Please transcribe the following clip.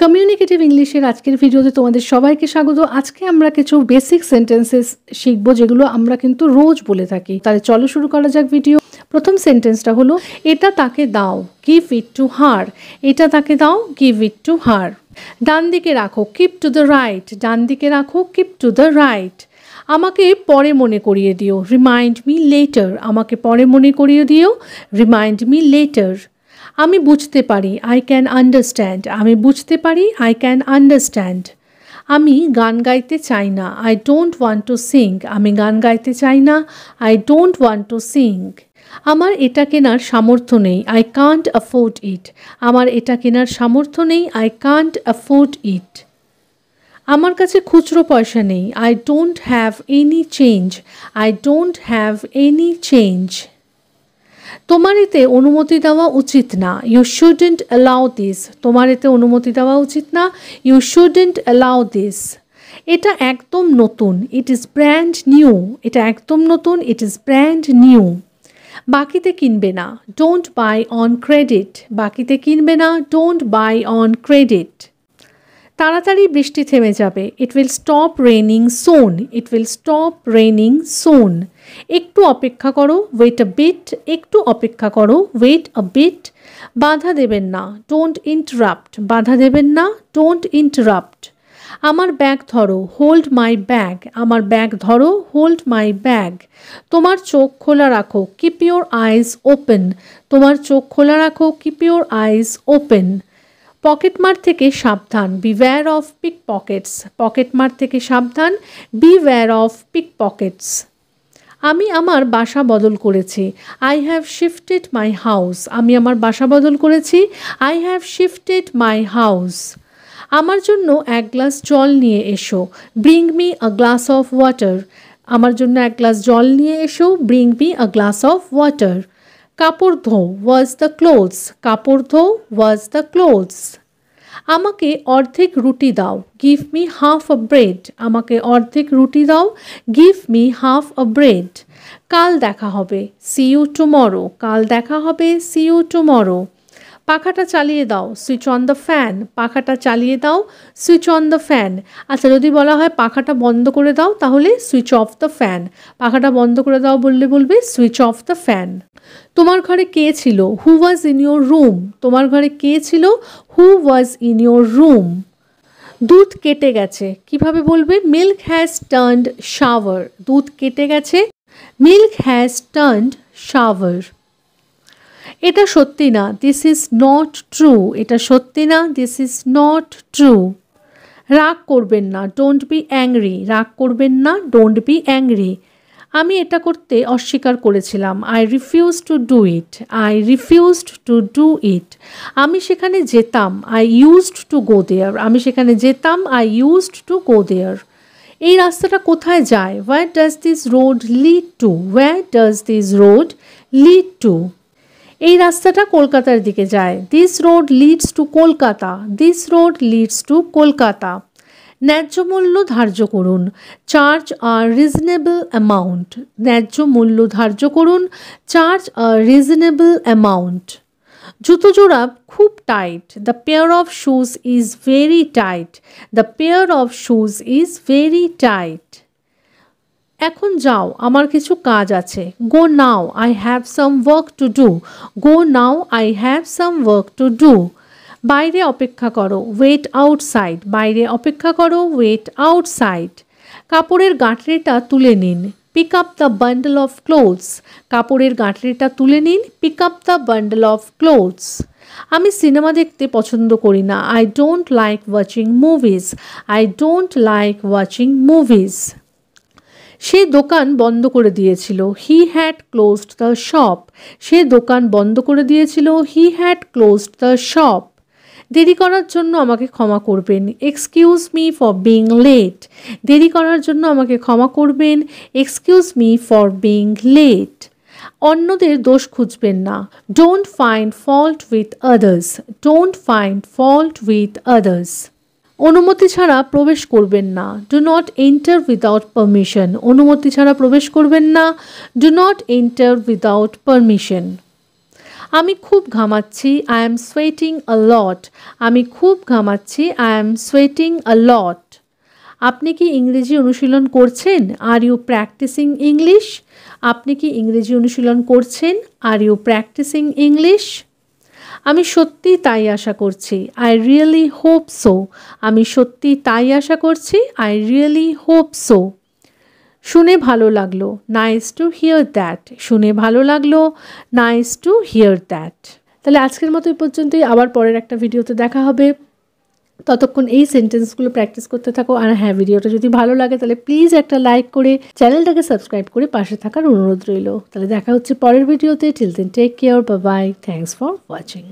Communicative ইংলিশের আজকের ভিডিওতে তোমাদের সবাইকে স্বাগত। আজকে আমরা কিছু বেসিক সেন্টেন্সেস শিখবো যেগুলো আমরা কিন্তু রোজ বলে থাকি। তাহলে চলো শুরু করা যাক ভিডিও। প্রথম সেন্টেন্সটা হলো এটা তাকে দাও, গিভ ইট টু হার। এটা তাকে দাও, গিভ ইট টু হার। ডান দিকে রাখো, কিপ টু দ্য রাইট। ডান দিকে রাখো, কিপ টু দ্য রাইট। আমাকে পরে মনে করিয়ে দিও, রিমাইন্ড মি লেটার। আমাকে পরে মনে করিয়ে দিও, রিমাইন্ড মি লেটার। আমি বুঝতে পারি, আই ক্যান আন্ডারস্ট্যান্ড। আমি বুঝতে পারি, আই ক্যান আন্ডারস্ট্যান্ড। আমি গান গাইতে চাই না, I don't want to Singh. আমি গান গাইতে চাই না, I don't want to Singh. আমার এটা কেনার সামর্থ্য নেই, আই কান্ট অ্যাফোর্ড ইট। আমার এটা কেনার সামর্থ্য নেই, আই কান্ট অ্যাফোর্ড ইট। আমার কাছে খুচরো পয়সা নেই, I don't have any change. I don't have any change. তোমার এতে অনুমতি দেওয়া উচিত না, ইউ শুডন্ট অ্যালাউ দিস। তোমার এতে অনুমতি দেওয়া উচিত না, ইউ শুডন্ট অ্যালাউ দিস। এটা একদম নতুন, ইট ইজ ব্র্যান্ড নিউ। এটা একদম নতুন, ইট ইজ ব্র্যান্ড নিউ। বাকিতে কিনবে না, ডোন্ট বাই অন ক্রেডিট। বাকিতে কিনবে না, ডোন্ট বাই অন ক্রেডিট। তাড়াতাড়ি বৃষ্টি থেমে যাবে, it will stop raining soon. It will stop raining soon. একটু অপেক্ষা করো, ওয়েট আ বিট। একটু অপেক্ষা করো, ওয়েট আ বিট। বাধা দেবেন না, ডোন্ট ইন্টারাপ্ট। বাধা দেবেন না, ডোন্ট ইন্টারাপ্ট। আমার ব্যাগ ধরো, হোল্ড মাই ব্যাগ। আমার ব্যাগ ধরো, হোল্ড মাই ব্যাগ। তোমার চোখ খোলা রাখো, কিপ ইউর আইজ ওপেন। তোমার চোখ খোলা রাখো, কিপ ইউর আইজ ওপেন। পকেটমার থেকে সাবধান, বিওয়্যার অফ পিক পকেটস। পকেটমার থেকে সাবধান, বিওয়্যার অফ পিক পকেটস। আমি আমার বাসা বদল করেছি, I have shifted my house. আমি আমার বাসা বদল করেছি, I have shifted my house. আমার জন্য এক গ্লাস জল নিয়ে এসো, bring me a glass of water. আমার জন্য এক গ্লাস জল নিয়ে এসো, bring me a glass of water. কাপড় ধো, ওয়াশ দ্য ক্লোথস। কাপড় ধো, ওয়াশ দ্য ক্লোথস। আমাকে অর্ধেক রুটি দাও, গিভ মি হাফ আ ব্রেড। আমাকে অর্ধেক রুটি দাও, গিভ মি হাফ আ ব্রেড। কাল দেখা হবে, সি ইউ টুমরো। কাল দেখা হবে, সি ইউ টুমরো। পাখাটা চালিয়ে দাও, সুইচ অন দ্য ফ্যান। পাখাটা চালিয়ে দাও, সুইচ অন দ্য ফ্যান। আচ্ছা, যদি বলা হয় পাখাটা বন্ধ করে দাও তাহলে সুইচ অফ দ্য ফ্যান। পাখাটা বন্ধ করে দাও বললে বলবে সুইচ অফ দ্য ফ্যান। তোমার ঘরে কে ছিল, হু ওয়াজ ইন ইউর রুম। তোমার ঘরে কে ছিল, হু ওয়াজ ইন ইউর রুম। দুধ কেটে গেছে, কিভাবে বলবে, মিল্ক হ্যাজ টার্নড শাওয়ার। দুধ কেটে গেছে, মিল্ক হ্যাজ টার্নড শাওয়ার। এটা সত্যি না, দিস ইজ নট ট্রু। এটা সত্যি না, দিস ইজ নট ট্রু। রাগ করবেন না, ডোন্ট বি অ্যাংরি। রাগ করবেন না, ডোন্ট বি অ্যাংরি। আমি এটা করতে অস্বীকার করেছিলাম, I refuse to do it. I refused to do it. আমি সেখানে যেতাম, আই ইউজড টু গো দেয়ার। আমি সেখানে যেতাম, আই ইউজড টু গো দেয়ার। এই রাস্তাটা কোথায় যায়, where does this road lead to. Where does this road lead to. এই রাস্তাটা কলকাতার দিকে যায়, this road leads to Kolkata. This road leads to Kolkata. ন্যায্য মূল্য ধার্য করুন, চার্জ আ রিজনেবল অ্যামাউন্ট। ন্যায্য মূল্য ধার্য করুন, চার্জ আ রিজনেবল অ্যামাউন্ট। জুতো জোড়া খুব tight, the pair of shoes is very tight. The pair of shoes is very tight. এখন যাও, আমার কিছু কাজ আছে, go now, I have some work to do. Go now, I have some work to do. বাইরে অপেক্ষা করো, wait outside. বাইরে অপেক্ষা করো, ওয়েট আউটসাইড। কাপড়ের গাঁটরিটা তুলে নিন, pick up the bundle of clothes. কাপড়ের গাঁটরিটা তুলে নিন, pick up the bundle of clothes. আমি সিনেমা দেখতে পছন্দ করি না, I don't like watching movies. I don't like watching movies. সে দোকান বন্ধ করে দিয়েছিল, he had closed the shop. সে দোকান বন্ধ করে দিয়েছিল, he had closed the shop. দেরি করার জন্য আমাকে ক্ষমা করবেন, excuse me for being late. দেরি করার জন্য আমাকে ক্ষমা করবেন, excuse me for being late. অন্যদের দোষ খুঁজবেন না, don't find fault with others. Don't find fault with others. অনুমতি ছাড়া প্রবেশ করবেন না, do not enter without permission. অনুমতি ছাড়া প্রবেশ করবেন না, do not enter without permission. আমি খুব ঘামাচ্ছি, I am sweating a lot. আমি খুব ঘামাচ্ছি, I am sweating a lot. আপনি কি ইংরেজি অনুশীলন করছেন? Are you practising English? আপনি কি ইংরেজি অনুশীলন করছেন? Are you practising English? আমি সত্যি তাই আশা করছি, আই রিয়েলি হোপ সো। আমি সত্যি তাই আশা করছি, আই রিয়েলি হোপ সো। শুনে ভালো লাগলো, নাইস টু হিয়ার দ্যাট। শুনে ভালো লাগলো, নাইস টু হিয়ার দ্যাট। তাহলে আজকের মতো এই পর্যন্তই, আবার পরের একটা ভিডিওতে দেখা হবে। ততক্ষণ এই সেন্টেন্সগুলো প্র্যাকটিস করতে থাকো। আর হ্যাঁ, ভিডিওটা যদি ভালো লাগে তাহলে প্লিজ একটা লাইক করে চ্যানেলটাকে সাবস্ক্রাইব করে পাশে থাকার অনুরোধ রইল। তাহলে দেখা হচ্ছে পরের ভিডিওতে। Till then take care, bye bye, thanks for watching.